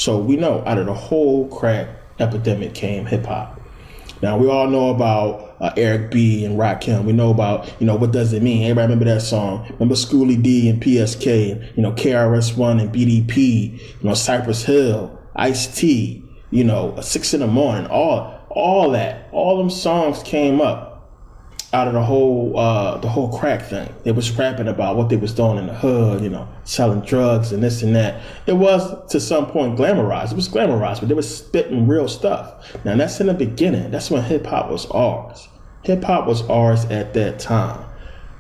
So we know out of the whole crack epidemic came hip hop. Now we all know about Eric B and Rakim. We know about, what does it mean? Everybody remember that song? Remember Schoolie D and PSK, and, KRS-One and BDP, Cypress Hill, Ice-T, 6 in the morning, all them songs came up out of the whole crack thing. They was rapping about what they was doing in the hood, selling drugs and this and that. It was to some point glamorized. It was glamorized, but they were spitting real stuff. Now that's in the beginning. That's when hip hop was ours. Hip hop was ours at that time.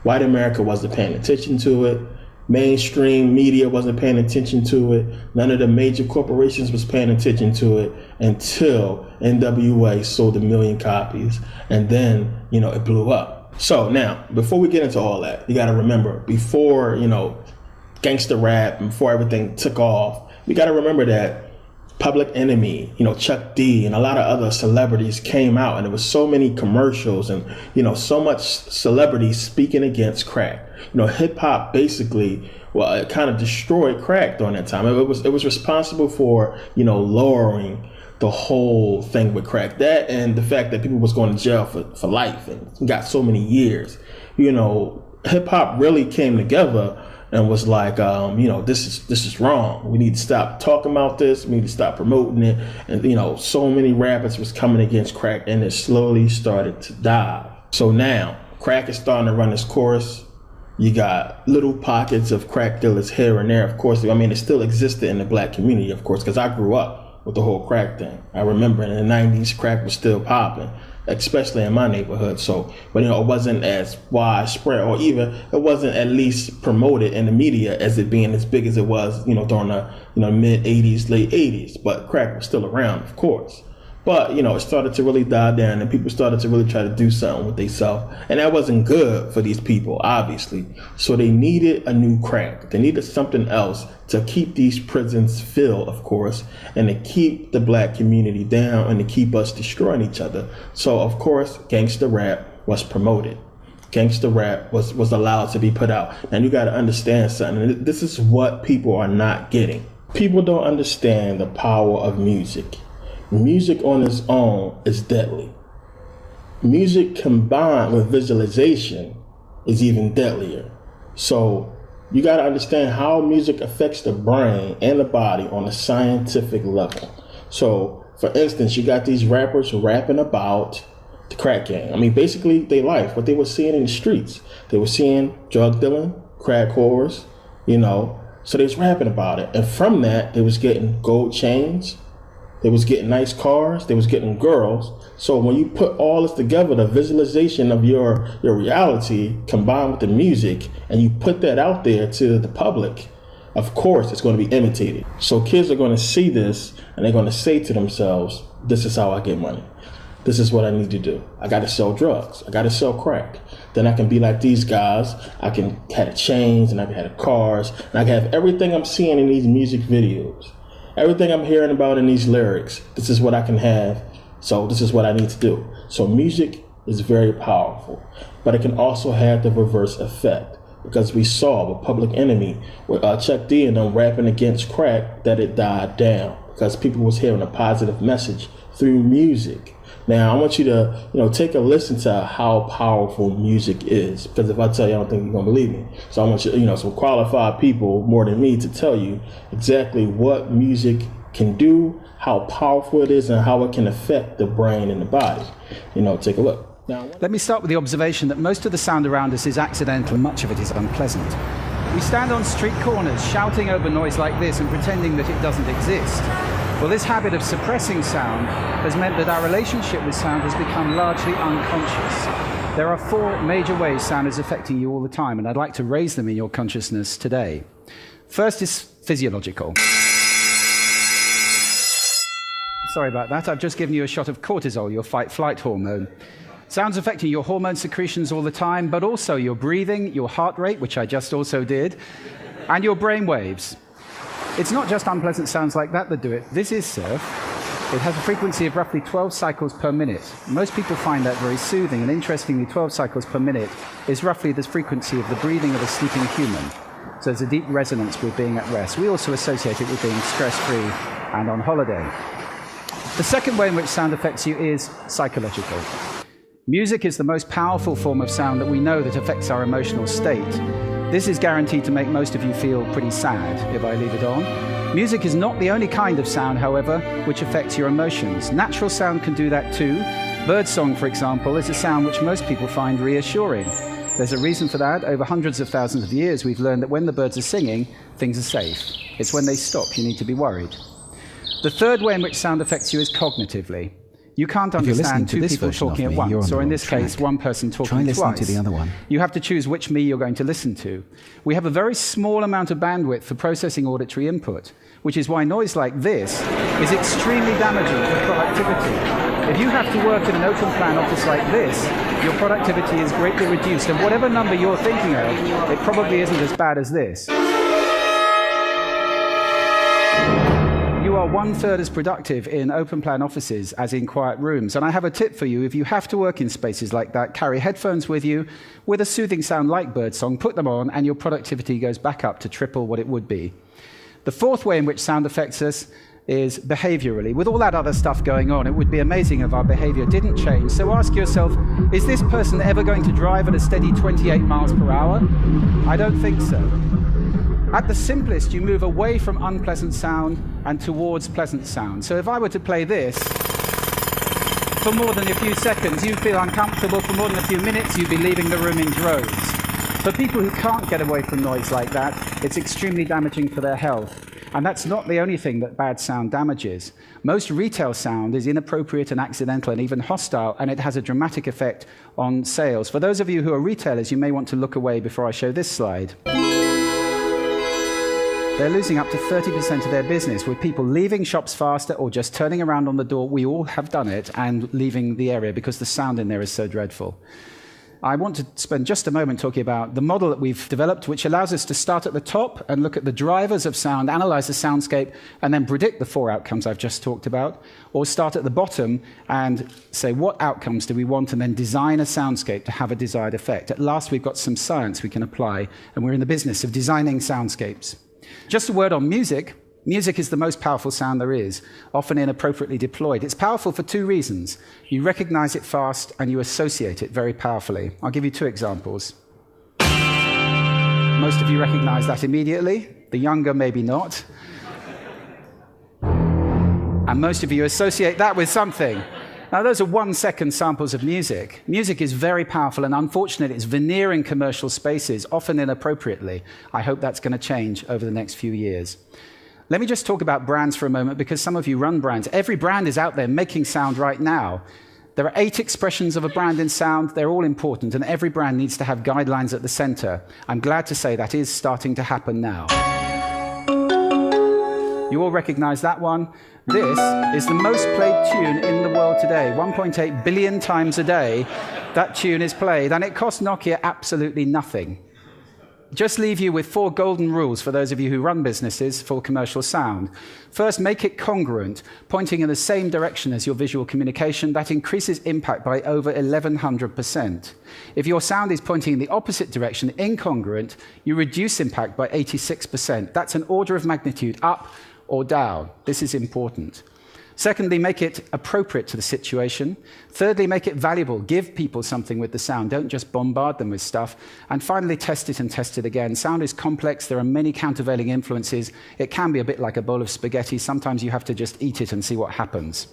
White America wasn't paying attention to it. Mainstream media wasn't paying attention to it. None of the major corporations was paying attention to it until NWA sold 1 million copies. And then, it blew up. So now, before we get into all that, you got to remember, before, gangster rap, before everything took off, we got to remember that Public Enemy, Chuck D and a lot of other celebrities came out, and there was so many commercials and, so much celebrities speaking against crack. Hip hop basically, well, it kind of destroyed crack during that time. It was responsible for, lowering the whole thing with crack. That and the fact that people was going to jail for life and got so many years. Hip hop really came together and was like, this is wrong. We need to stop talking about this. We need to stop promoting it. And, so many rappers was coming against crack, and it slowly started to die. So now crack is starting to run its course. You got little pockets of crack dealers here and there, of course. It still existed in the black community, of course, because I grew up with the whole crack thing. I remember in the 90s, crack was still popping, especially in my neighborhood. So, but it wasn't as widespread, or even it wasn't at least promoted in the media as it being as big as it was, during the mid 80s, late 80s. But crack was still around, of course. But it started to really die down, and people started to really try to do something with themselves, and that wasn't good for these people, obviously. So they needed a new crack. They needed something else to keep these prisons filled, of course, and to keep the black community down and to keep us destroying each other. So of course, gangster rap was promoted. Gangster rap was allowed to be put out. And you got to understand something. This is what people are not getting. People don't understand the power of music. Music on its own is deadly. Music combined with visualization is even deadlier. So you got to understand how music affects the brain and the body on a scientific level. So, for instance, you got these rappers rapping about the crack gang. Basically, their life, what they were seeing in the streets. They were seeing drug dealing, crack whores, so they was rapping about it. And from that, they was getting gold chains. They was getting nice cars. They was getting girls. So when you put all this together, the visualization of your reality combined with the music, and you put that out there to the public, of course, it's going to be imitated. So kids are going to see this, and they're going to say to themselves, this is how I get money. This is what I need to do. I got to sell drugs. I got to sell crack. Then I can be like these guys. I can have the chains, and I can have the cars, and I can have everything I'm seeing in these music videos. Everything I'm hearing about in these lyrics, this is what I can have, so this is what I need to do. So music is very powerful, but it can also have the reverse effect, because we saw with Public Enemy, with Chuck D and them rapping against crack, that it died down, because people was hearing a positive message through music. Now, I want you to, take a listen to how powerful music is, because if I tell you, I don't think you're going to believe me. So I want you, some qualified people more than me to tell you exactly what music can do, how powerful it is, and how it can affect the brain and the body. Take a look. Now, let me start with the observation that most of the sound around us is accidental and much of it is unpleasant. We stand on street corners shouting over noise like this and pretending that it doesn't exist. Well, this habit of suppressing sound has meant that our relationship with sound has become largely unconscious. There are 4 major ways sound is affecting you all the time, and I'd like to raise them in your consciousness today. First is physiological. Sorry about that, I've just given you a shot of cortisol, your fight-flight hormone. Sound's affecting your hormone secretions all the time, but also your breathing, your heart rate, which I just also did, and your brain waves. It's not just unpleasant sounds like that do it. This is surf. It has a frequency of roughly 12 cycles per minute. Most people find that very soothing, and interestingly, 12 cycles per minute is roughly the frequency of the breathing of a sleeping human. So there's a deep resonance with being at rest. We also associate it with being stress-free and on holiday. The second way in which sound affects you is psychological. Music is the most powerful form of sound that we know that affects our emotional state. This is guaranteed to make most of you feel pretty sad if I leave it on. Music is not the only kind of sound, however, which affects your emotions. Natural sound can do that too. Birdsong, for example, is a sound which most people find reassuring. There's a reason for that. Over hundreds of thousands of years, we've learned that when the birds are singing, things are safe. It's when they stop you need to be worried. The third way in which sound affects you is cognitively. You can't understand two people talking at once, or in this case, one person talking twice. Try listening to the other one. You have to choose which me you're going to listen to. We have a very small amount of bandwidth for processing auditory input, which is why noise like this is extremely damaging for productivity. If you have to work in an open plan office like this, your productivity is greatly reduced, and whatever number you're thinking of, it probably isn't as bad as this. You are 1/3 as productive in open plan offices as in quiet rooms. And I have a tip for you. If you have to work in spaces like that, carry headphones with you with a soothing sound like birdsong, put them on, and your productivity goes back up to triple what it would be. The fourth way in which sound affects us is behaviorally. With all that other stuff going on, it would be amazing if our behavior didn't change. So ask yourself, is this person ever going to drive at a steady 28 miles per hour? I don't think so. At the simplest, you move away from unpleasant sound and towards pleasant sound. So if I were to play this, for more than a few seconds, you'd feel uncomfortable. For more than a few minutes, you'd be leaving the room in droves. For people who can't get away from noise like that, it's extremely damaging for their health. And that's not the only thing that bad sound damages. Most retail sound is inappropriate and accidental and even hostile, and it has a dramatic effect on sales. For those of you who are retailers, you may want to look away before I show this slide. They're losing up to 30% of their business with people leaving shops faster or just turning around on the door. We all have done it, and leaving the area because the sound in there is so dreadful. I want to spend just a moment talking about the model that we've developed, which allows us to start at the top and look at the drivers of sound, analyze the soundscape, and then predict the 4 outcomes I've just talked about, or start at the bottom and say what outcomes do we want, and then design a soundscape to have a desired effect. At last, we've got some science we can apply, and we're in the business of designing soundscapes. Just a word on music. Music is the most powerful sound there is, often inappropriately deployed. It's powerful for 2 reasons. You recognize it fast and you associate it very powerfully. I'll give you 2 examples. Most of you recognize that immediately. The younger, maybe not. And most of you associate that with something. Now, those are 1-second samples of music. Music is very powerful, and unfortunately, it's veneering commercial spaces, often inappropriately. I hope that's going to change over the next few years. Let me just talk about brands for a moment, because some of you run brands. Every brand is out there making sound right now. There are 8 expressions of a brand in sound. They're all important, and every brand needs to have guidelines at the center. I'm glad to say that is starting to happen now. You all recognize that one. This is the most played tune in the world today. 1.8 billion times a day, that tune is played, and it costs Nokia absolutely nothing. Just leave you with 4 golden rules for those of you who run businesses for commercial sound. First, make it congruent, pointing in the same direction as your visual communication. That increases impact by over 1,100%. If your sound is pointing in the opposite direction, incongruent, you reduce impact by 86%. That's an order of magnitude up or down. This is important. Secondly, make it appropriate to the situation. Thirdly, make it valuable. Give people something with the sound. Don't just bombard them with stuff. And finally, test it and test it again. Sound is complex. There are many countervailing influences. It can be a bit like a bowl of spaghetti. Sometimes you have to just eat it and see what happens.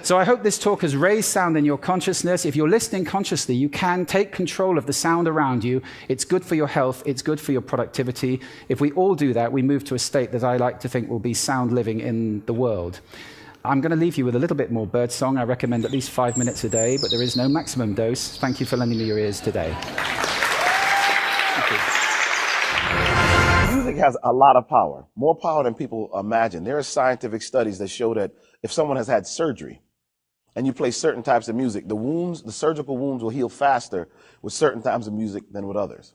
So I hope this talk has raised sound in your consciousness. If you're listening consciously, you can take control of the sound around you. It's good for your health. It's good for your productivity. If we all do that, we move to a state that I like to think will be sound living in the world. I'm going to leave you with a little bit more birdsong. I recommend at least 5 minutes a day, but there is no maximum dose. Thank you for lending me your ears today. Music has a lot of power, more power than people imagine. There are scientific studies that show that if someone has had surgery and you play certain types of music, the wounds, the surgical wounds will heal faster with certain types of music than with others.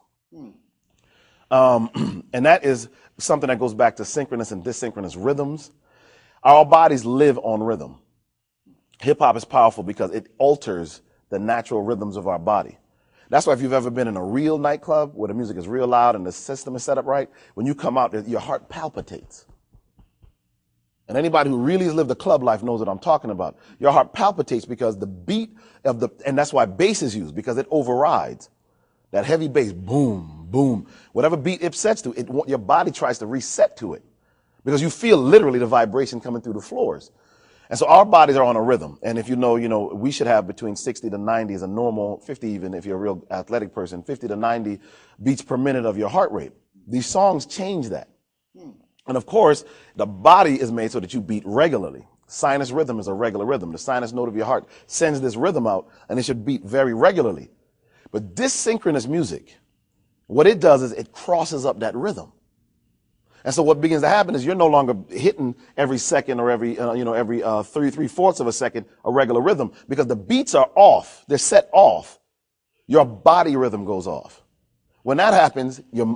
And that is something that goes back to synchronous and dysynchronous rhythms. Our bodies live on rhythm. Hip hop is powerful because it alters the natural rhythms of our body. That's why if you've ever been in a real nightclub where the music is real loud and the system is set up right, when you come out, your heart palpitates. And anybody who really has lived a club life knows what I'm talking about. Your heart palpitates because the beat of and that's why bass is used, because it overrides. That heavy bass, boom, boom. Whatever beat it sets to, your body tries to reset to it because you feel literally the vibration coming through the floors. And so our bodies are on a rhythm. And if you know, we should have between 60 to 90 as a normal, 50 even if you're a real athletic person, 50 to 90 beats per minute of your heart rate. These songs change that. And of course, the body is made so that you beat regularly. Sinus rhythm is a regular rhythm. The sinus node of your heart sends this rhythm out and it should beat very regularly. But this synchronous music, what it does is it crosses up that rhythm. And so what begins to happen is you're no longer hitting every second or every 3/4 of a second a regular rhythm because the beats are off. They're set off. Your body rhythm goes off. When that happens, your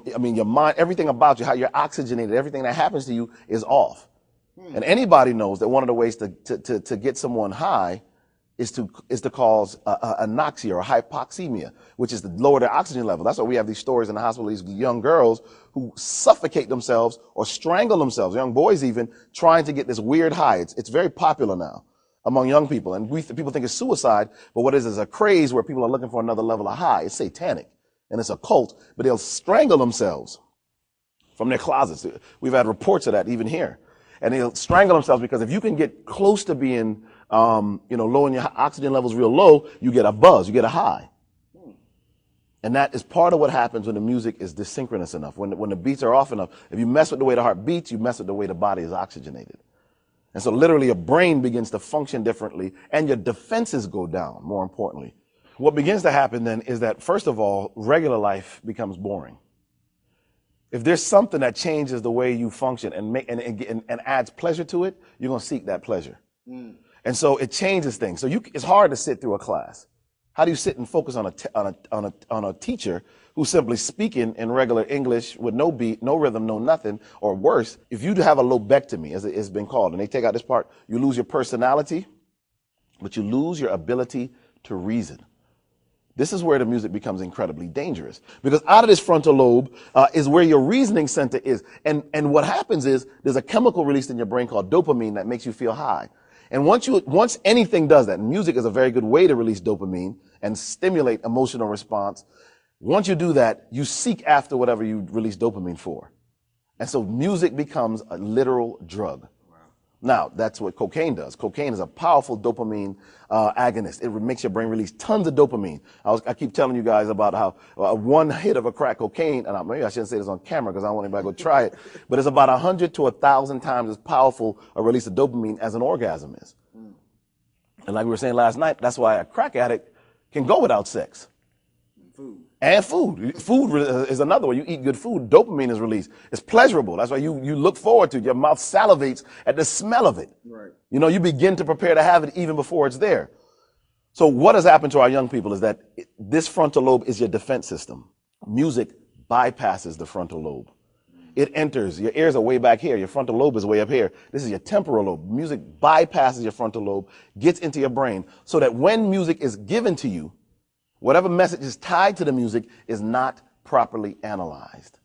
mind, everything about you, how you're oxygenated, everything that happens to you is off. And anybody knows that one of the ways to get someone high is to cause anoxia or hypoxemia, which is to lower their oxygen level. That's why we have these stories in the hospital, these young girls who suffocate themselves or strangle themselves, young boys even, trying to get this weird high. It's very popular now among young people. And people think it's suicide, but what it is a craze where people are looking for another level of high. It's satanic and it's a cult, but they'll strangle themselves from their closets. We've had reports of that even here. And they'll strangle themselves because if you can get close to being low and your oxygen levels real low, you get a buzz, you get a high. And that is part of what happens when the music is dysynchronous enough, when the beats are off enough. If you mess with the way the heart beats, you mess with the way the body is oxygenated. And so literally your brain begins to function differently and your defenses go down, more importantly. What begins to happen then is that, first of all, regular life becomes boring. If there's something that changes the way you function and adds pleasure to it, you're going to seek that pleasure. And so it changes things. So it's hard to sit through a class. How do you sit and focus on a teacher who's simply speaking in regular English with no beat, no rhythm, no nothing, or worse, if you have a lobectomy, as it's been called, and they take out this part, you lose your personality, but you lose your ability to reason. This is where the music becomes incredibly dangerous because out of this frontal lobe is where your reasoning center is. And what happens is there's a chemical released in your brain called dopamine that makes you feel high. And once anything does that, and music is a very good way to release dopamine and stimulate emotional response. Once you do that, you seek after whatever you release dopamine for. And so music becomes a literal drug. Now, that's what cocaine does. Cocaine is a powerful dopamine agonist. It makes your brain release tons of dopamine. I keep telling you guys about how one hit of a crack cocaine, and maybe I shouldn't say this on camera because I don't want anybody to go try it, but it's about 100 to 1,000 times as powerful a release of dopamine as an orgasm is. And like we were saying last night, that's why a crack addict can go without sex. And food. Food is another way. You eat good food, dopamine is released. It's pleasurable. That's why you look forward to it. Your mouth salivates at the smell of it. Right. You begin to prepare to have it even before it's there. So what has happened to our young people is that this frontal lobe is your defense system. Music bypasses the frontal lobe. It enters. Your ears are way back here. Your frontal lobe is way up here. This is your temporal lobe. Music bypasses your frontal lobe, gets into your brain, so that when music is given to you, whatever message is tied to the music is not properly analyzed.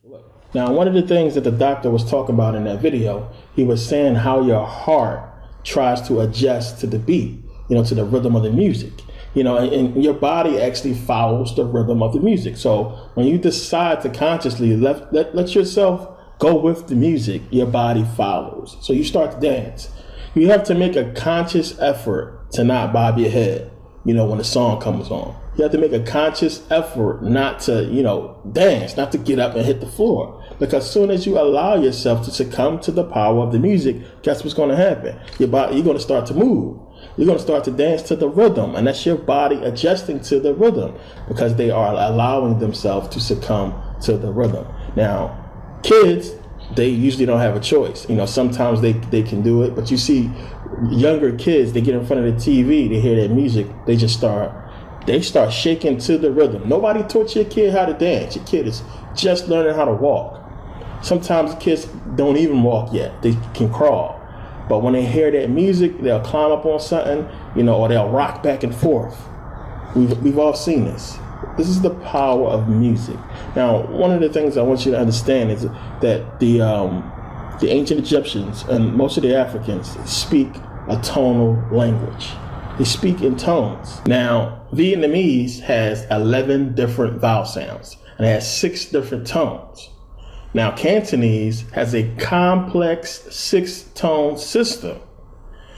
Now, one of the things that the doctor was talking about in that video, he was saying how your heart tries to adjust to the beat, to the rhythm of the music, and your body actually follows the rhythm of the music. So when you decide to consciously let yourself go with the music, your body follows. So you start to dance. You have to make a conscious effort to not bob your head, when the song comes on. You have to make a conscious effort not to, dance, not to get up and hit the floor. Because as soon as you allow yourself to succumb to the power of the music, guess what's going to happen? You're going to start to move. You're going to start to dance to the rhythm. And that's your body adjusting to the rhythm because they are allowing themselves to succumb to the rhythm. Now, kids, they usually don't have a choice. Sometimes they can do it. But you see younger kids, they get in front of the TV, they hear that music, they start shaking to the rhythm. Nobody taught your kid how to dance. Your kid is just learning how to walk. Sometimes kids don't even walk yet. They can crawl. But when they hear that music, they'll climb up on something, or they'll rock back and forth. We've all seen this. This is the power of music. Now, one of the things I want you to understand is that the ancient Egyptians and most of the Africans speak a tonal language. They speak in tones. Now, Vietnamese has 11 different vowel sounds and it has 6 different tones. Now, Cantonese has a complex 6-tone system.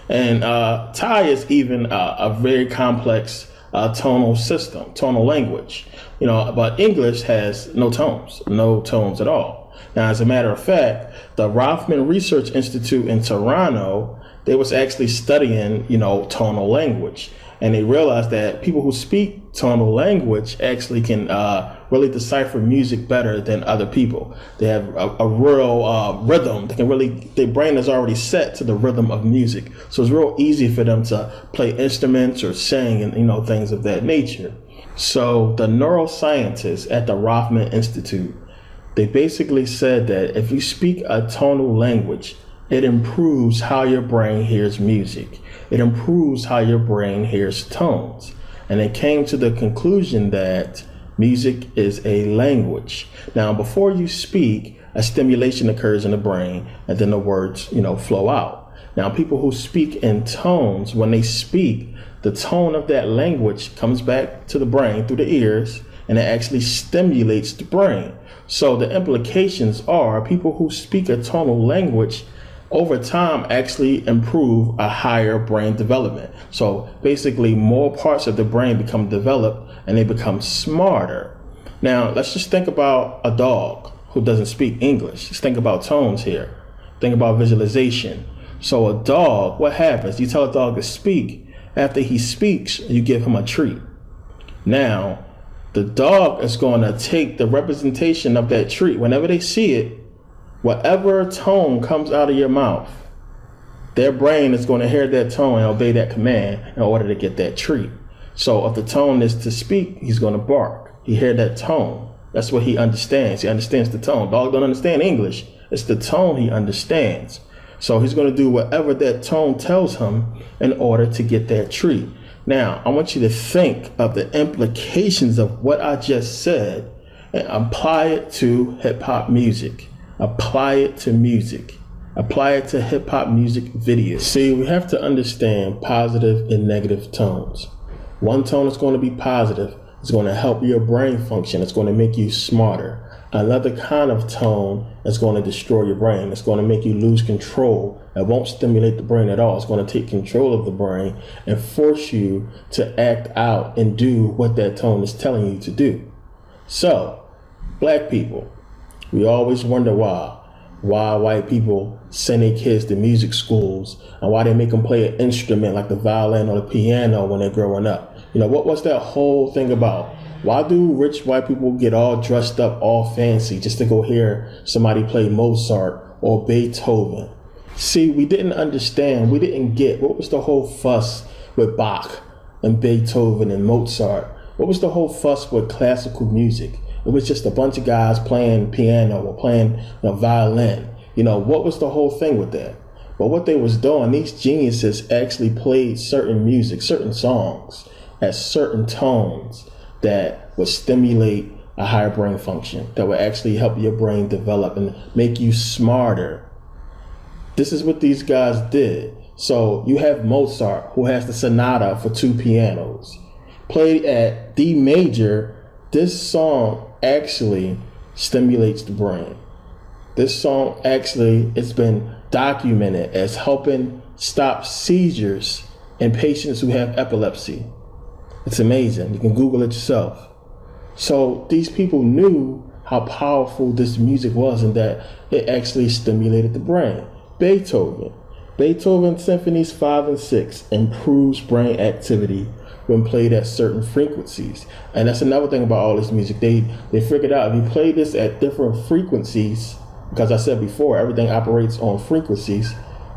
And Thai is even a very complex tonal system, tonal language. But English has no tones at all. Now, as a matter of fact, the Rothman Research Institute in Toronto, they was actually studying, tonal language. And they realized that people who speak tonal language actually can really decipher music better than other people. They have a real rhythm. Their brain is already set to the rhythm of music. So it's real easy for them to play instruments or sing and, things of that nature. So the neuroscientists at the Rothman Institute, they basically said that if you speak a tonal language, it improves how your brain hears music. It improves how your brain hears tones. And they came to the conclusion that music is a language. Now, before you speak, a stimulation occurs in the brain, and then the words, flow out. Now, people who speak in tones, when they speak, the tone of that language comes back to the brain through the ears, and it actually stimulates the brain. So the implications are people who speak a tonal language over time actually improve a higher brain development. So basically more parts of the brain become developed and they become smarter. Now let's just think about a dog who doesn't speak English. Just think about tones here. Think about visualization. So a dog, what happens? You tell a dog to speak. After he speaks, you give him a treat. Now the dog is going to take the representation of that treat. Whenever they see it, whatever tone comes out of your mouth, their brain is going to hear that tone and obey that command in order to get that treat. So if the tone is to speak, he's going to bark. He hears that tone. That's what he understands. He understands the tone. Dog don't understand English. It's the tone he understands. So he's going to do whatever that tone tells him in order to get that treat. Now, I want you to think of the implications of what I just said and apply it to hip hop music. Apply it to music. Apply it to hip hop music videos. See, we have to understand positive and negative tones. One tone is going to be positive. It's going to help your brain function. It's going to make you smarter. Another kind of tone is going to destroy your brain. It's going to make you lose control. It won't stimulate the brain at all. It's going to take control of the brain and force you to act out and do what that tone is telling you to do. So, black people, we always wonder why white people send their kids to music schools and why they make them play an instrument like the violin or the piano when they're growing up. What's that whole thing about? Why do rich white people get all dressed up, all fancy, just to go hear somebody play Mozart or Beethoven? See, we didn't understand, we didn't get what was the whole fuss with Bach and Beethoven and Mozart. What was the whole fuss with classical music? It was just a bunch of guys playing piano or playing violin. What was the whole thing with that? But what they was doing, these geniuses actually played certain music, certain songs at certain tones that would stimulate a higher brain function, that would actually help your brain develop and make you smarter. This is what these guys did. So you have Mozart, who has the sonata for 2 pianos, played at D major. This song actually stimulates the brain. This song actually, it's been documented as helping stop seizures in patients who have epilepsy. It's amazing. You can Google it yourself. So these people knew how powerful this music was and that it actually stimulated the brain. Beethoven Symphonies 5 and 6 improves brain activity when played at certain frequencies. And that's another thing about all this music. They figured out if you play this at different frequencies, because I said before, everything operates on frequencies,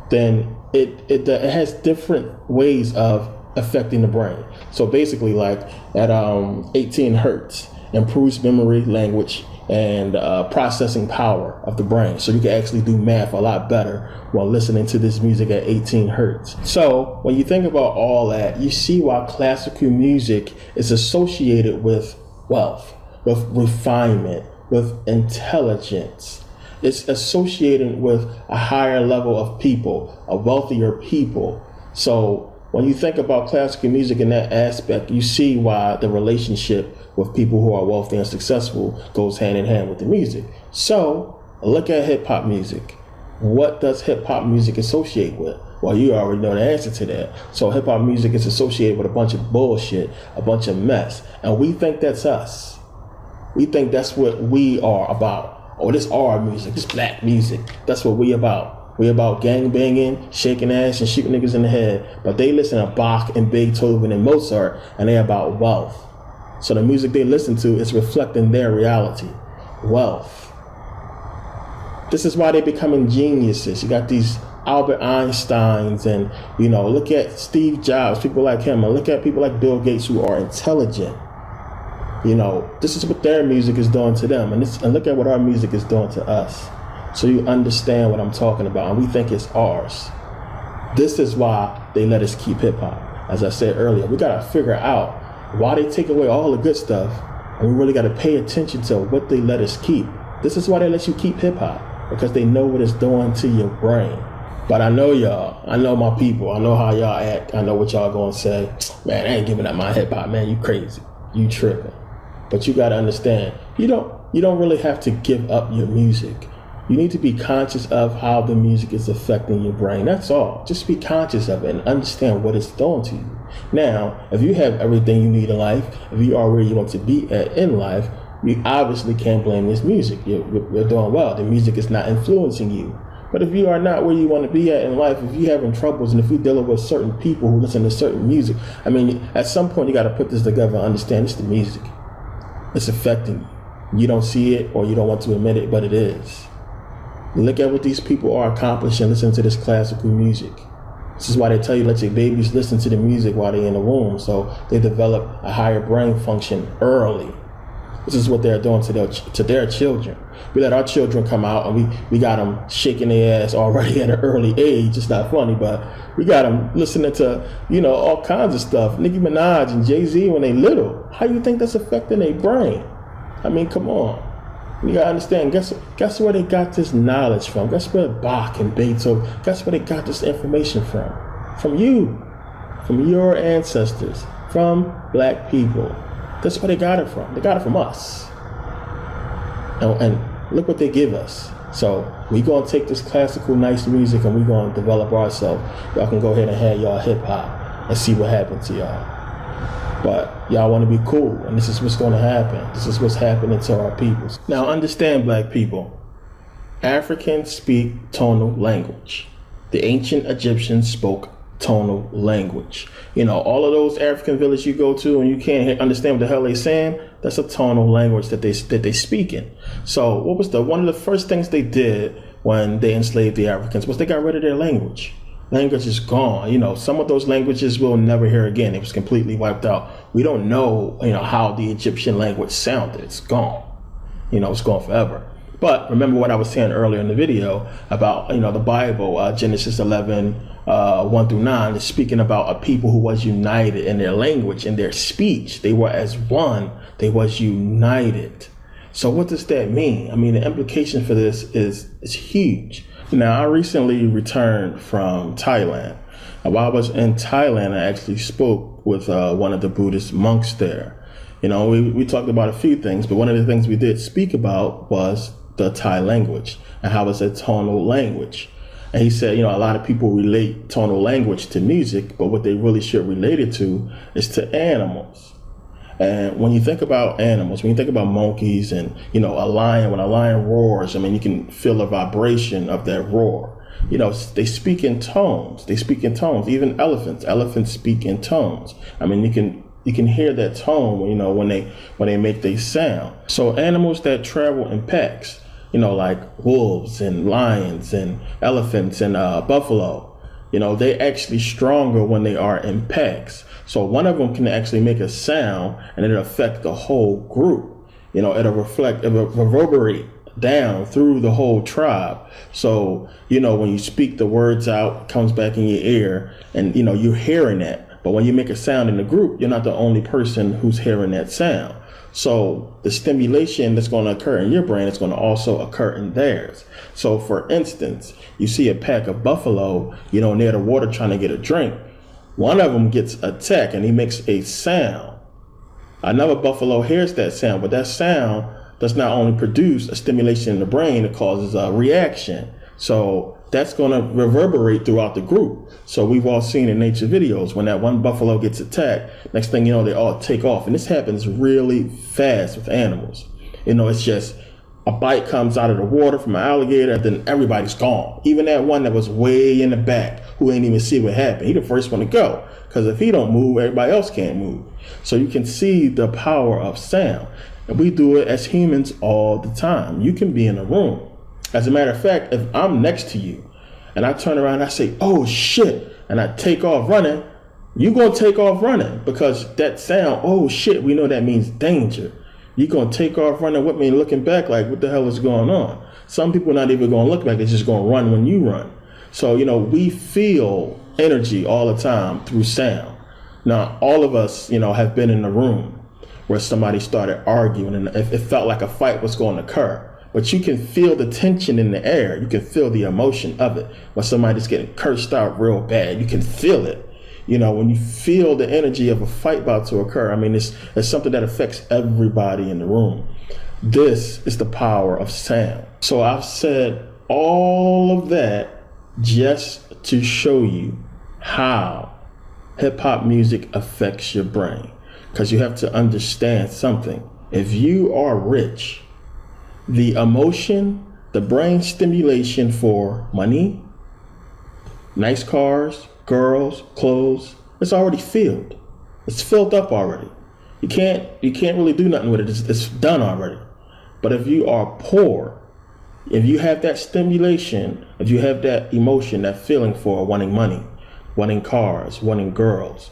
then it has different ways of affecting the brain. So basically, like at 18 hertz, improves memory, language, and processing power of the brain. So you can actually do math a lot better while listening to this music at 18 hertz. So when you think about all that, you see why classical music is associated with wealth, with refinement, with intelligence. It's associated with a higher level of people, a wealthier people. So when you think about classical music in that aspect, you see why the relationship with people who are wealthy and successful goes hand in hand with the music. So look at hip hop music. What does hip hop music associate with? Well, you already know the answer to that. So hip hop music is associated with a bunch of bullshit, a bunch of mess. And we think that's us. We think that's what we are about. Oh, this our music, this black music. That's what we about. We about gang banging, shaking ass, and shooting niggas in the head. But they listen to Bach and Beethoven and Mozart, and they about wealth. So the music they listen to is reflecting their reality. Wealth. This is why they're becoming geniuses. You got these Albert Einsteins and, look at Steve Jobs, people like him, and look at people like Bill Gates who are intelligent. This is what their music is doing to them. And look at what our music is doing to us. So you understand what I'm talking about. And we think it's ours. This is why they let us keep hip hop. As I said earlier, we got to figure out why they take away all the good stuff. And we really got to pay attention to what they let us keep. This is why they let you keep hip hop. Because they know what it's doing to your brain. But I know y'all. I know my people. I know how y'all act. I know what y'all going to say. Man, I ain't giving up my hip hop, man. You crazy. You tripping. But you got to understand, you don't really have to give up your music. You need to be conscious of how the music is affecting your brain. That's all. Just be conscious of it and understand what it's doing to you. Now, if you have everything you need in life, if you are where you want to be at in life, you obviously can't blame this music. You're doing well. The music is not influencing you. But if you are not where you want to be at in life, if you're having troubles and if you're dealing with certain people who listen to certain music, at some point you got to put this together and understand it's the music. It's affecting you. You don't see it or you don't want to admit it, but it is. Look at what these people are accomplishing. Listen to this classical music. This is why they tell you let your babies listen to the music while they're in the womb, so they develop a higher brain function early. This is what they're doing to their children. We let our children come out and we got them shaking their ass already at an early age. It's not funny, but we got them listening to, all kinds of stuff. Nicki Minaj and Jay-Z when they little. How you think that's affecting their brain? Come on. You gotta understand, guess where they got this knowledge from? Guess where Bach and Beethoven, guess where they got this information from? From you, from your ancestors, from black people. That's where they got it from. They got it from us. And look what they give us. So we gonna take this classical nice music and we gonna develop ourselves. Y'all can go ahead and have y'all hip hop and see what happens to y'all. But y'all want to be cool, and this is what's going to happen. This is what's happening to our peoples. Now understand, black people, Africans speak tonal language. The ancient Egyptians spoke tonal language. All of those African villages you go to and you can't understand what the hell they're saying, that's a tonal language that they speak in. So what was one of the first things they did when they enslaved the Africans was they got rid of their language. Language is gone. Some of those languages we'll never hear again. It was completely wiped out. We don't know, how the Egyptian language sounded. It's gone. It's gone forever. But remember what I was saying earlier in the video about, the Bible, Genesis 11, 1 through 9, is speaking about a people who was united in their language, in their speech. They were as one. They was united. So what does that mean? The implication for this is huge. Now, I recently returned from Thailand. While I was in Thailand, I actually spoke with one of the Buddhist monks there. We talked about a few things, but one of the things we did speak about was the Thai language and how it's a tonal language. And he said, a lot of people relate tonal language to music, but what they really should relate it to is to animals. And when you think about animals, when you think about monkeys and, a lion, when a lion roars, you can feel the vibration of that roar. They speak in tones. They speak in tones. Even elephants speak in tones. You can hear that tone, when they make their sound. So animals that travel in packs, like wolves and lions and elephants and buffalo, they're actually stronger when they are in packs. So one of them can actually make a sound and it'll affect the whole group. It'll reverberate down through the whole tribe. So, when you speak the words out, it comes back in your ear and, you're hearing that. But when you make a sound in a group, you're not the only person who's hearing that sound. So the stimulation that's going to occur in your brain is going to also occur in theirs. So for instance, you see a pack of buffalo, near the water trying to get a drink. One of them gets attacked and he makes a sound. Another buffalo hears that sound, but that sound does not only produce a stimulation in the brain, it causes a reaction. So that's going to reverberate throughout the group. So we've all seen in nature videos when that one buffalo gets attacked, next thing you know, they all take off. And this happens really fast with animals. It's just a bite comes out of the water from an alligator, and then everybody's gone. Even that one that was way in the back who ain't even see what happened. He the first one to go, because if he don't move, everybody else can't move. So you can see the power of sound. And we do it as humans all the time. You can be in a room. As a matter of fact, if I'm next to you and I turn around and I say, oh shit, and I take off running, you're going to take off running, because that sound, oh shit, we know that means danger. You're going to take off running with me and looking back like, what the hell is going on? Some people not even going to look back. They're just going to run when you run. So, we feel energy all the time through sound. Now, all of us, have been in a room where somebody started arguing and it felt like a fight was going to occur. But you can feel the tension in the air. You can feel the emotion of it. When somebody's getting cursed out real bad, you can feel it. When you feel the energy of a fight about to occur, it's something that affects everybody in the room. This is the power of sound. So I've said all of that just to show you how hip hop music affects your brain. Because you have to understand something. If you are rich, the emotion, the brain stimulation for money, nice cars, girls, clothes, it's already filled. It's filled up already. You can't really do nothing with it. It's done already. But if you are poor, if you have that stimulation, if you have that emotion, that feeling for wanting money, wanting cars, wanting girls,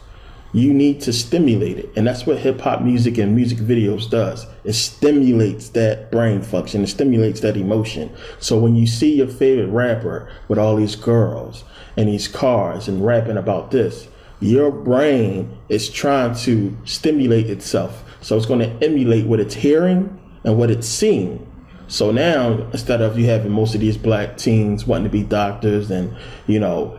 you need to stimulate it. And that's what hip hop music and music videos does. It stimulates that brain function. It stimulates that emotion. So when you see your favorite rapper with all these girls and these cars and rapping about this, your brain is trying to stimulate itself. So it's going to emulate what it's hearing and what it's seeing. So now, instead of you having most of these black teens wanting to be doctors and,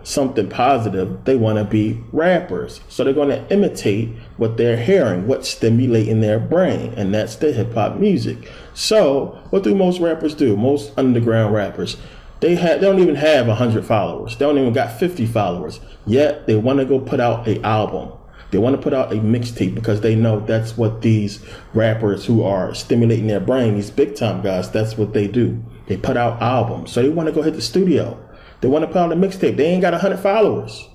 something positive, they want to be rappers. So they're going to imitate what they're hearing, what's stimulating their brain. And that's the hip hop music. So what do most rappers do? Most underground rappers, they don't even have 100 followers. They don't even got 50 followers. Yet they want to go put out an album. They want to put out a mixtape because they know that's what these rappers who are stimulating their brain, these big time guys, that's what they do. They put out albums. So they want to go hit the studio. They want to put out a mixtape. They ain't got 100 followers,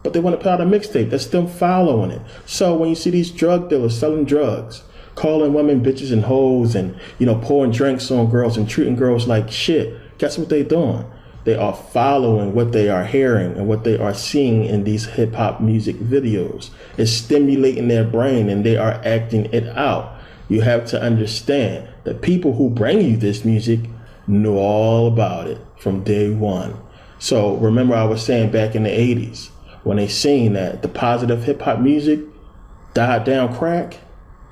but they want to put out a mixtape. That's them following it. So when you see these drug dealers selling drugs, calling women bitches and hoes and, pouring drinks on girls and treating girls like shit, guess what they doing? They are following what they are hearing and what they are seeing in these hip hop music videos. It's stimulating their brain and they are acting it out. You have to understand that people who bring you this music know all about it from day one. So remember I was saying back in the 80s, when they seen that the positive hip hop music died down crack,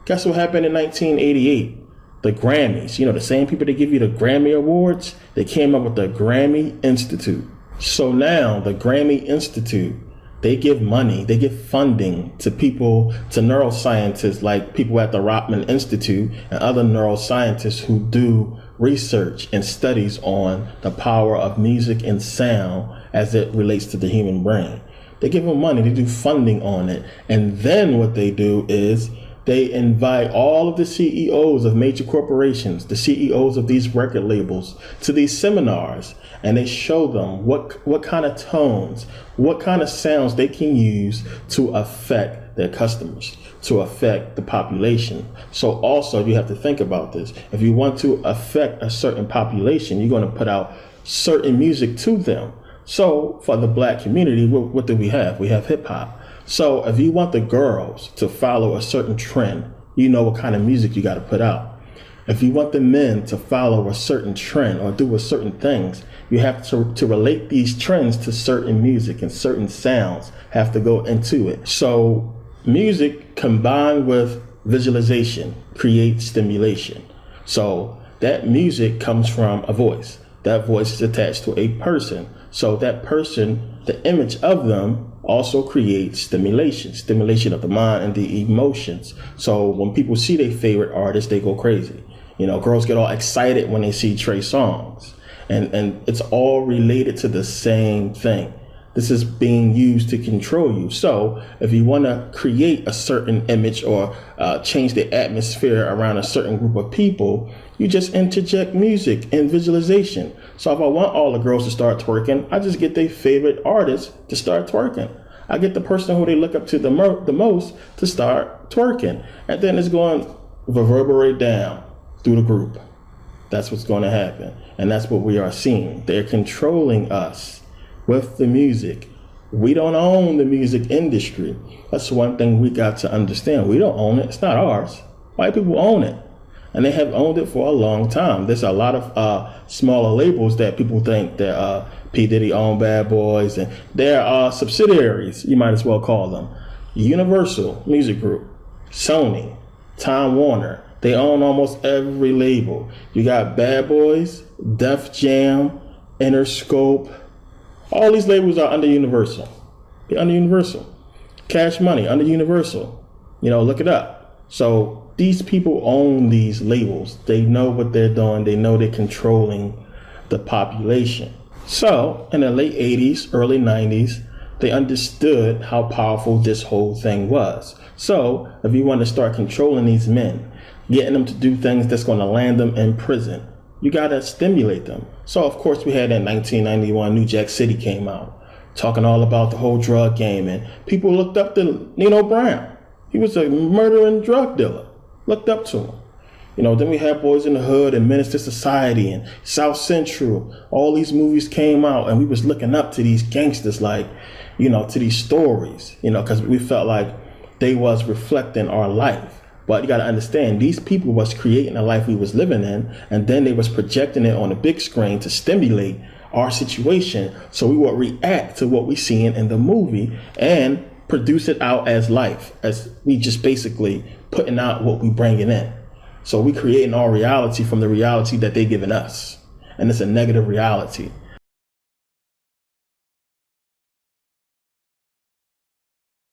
guess what happened in 1988? The Grammys, the same people that give you the Grammy Awards, they came up with the Grammy Institute. So now the Grammy Institute, they give money, they give funding to people, to neuroscientists like people at the Rotman Institute and other neuroscientists who do research and studies on the power of music and sound as it relates to the human brain. They give them money, they do funding on it. And then what they do is they invite all of the CEOs of major corporations, the CEOs of these record labels, to these seminars, and they show them what kind of tones, what kind of sounds they can use to affect their customers, to affect the population. So also you have to think about this. If you want to affect a certain population, you're going to put out certain music to them. So for the black community, what do we have? We have hip hop. So if you want the girls to follow a certain trend, you know what kind of music you got to put out. If you want the men to follow a certain trend or do a certain things, you have to relate these trends to certain music, and certain sounds have to go into it. So music combined with visualization creates stimulation. So that music comes from a voice. That voice is attached to a person. So that person, the image of them also creates stimulation of the mind and the emotions. So when people see their favorite artist, they go crazy. You know, girls get all excited when they see Trey Songz. And it's all related to the same thing. This is being used to control you. So if you want to create a certain image or change the atmosphere around a certain group of people, you just interject music and visualization. So if I want all the girls to start twerking, I just get their favorite artist to start twerking. I get the person who they look up to the most to start twerking. And then it's going to reverberate down through the group. That's what's going to happen. And that's what we are seeing. They're controlling us with the music. We don't own the music industry. That's one thing we got to understand. We don't own it. It's not ours. White people own it. And they have owned it for a long time. There's a lot of smaller labels that people think that P. Diddy owned Bad Boys, and they're subsidiaries, you might as well call them. Universal Music Group, Sony, Time Warner. They own almost every label. You got Bad Boys, Def Jam, Interscope. All these labels are under Universal. They're under Universal. Cash Money, under Universal. You know, look it up. So these people own these labels. They know what they're doing. They know they're controlling the population. So in the late 80s, early 90s, they understood how powerful this whole thing was. So if you want to start controlling these men, getting them to do things that's going to land them in prison, you got to stimulate them. So, of course, we had in 1991, New Jack City came out, talking all about the whole drug game. And people looked up to Nino Brown. He was a murdering drug dealer. Looked up to him. You know, then we had Boys in the Hood and Menace to Society and South Central. All these movies came out, and we was looking up to these gangsters like, you know, to these stories, you know, because we felt like they was reflecting our life. But you got to understand, these people was creating the life we was living in, and then they was projecting it on a big screen to stimulate our situation. So we would react to what we seeing in the movie and produce it out as life, as we just basically putting out what we bringing in. So we creating our reality from the reality that they giving us. And it's a negative reality.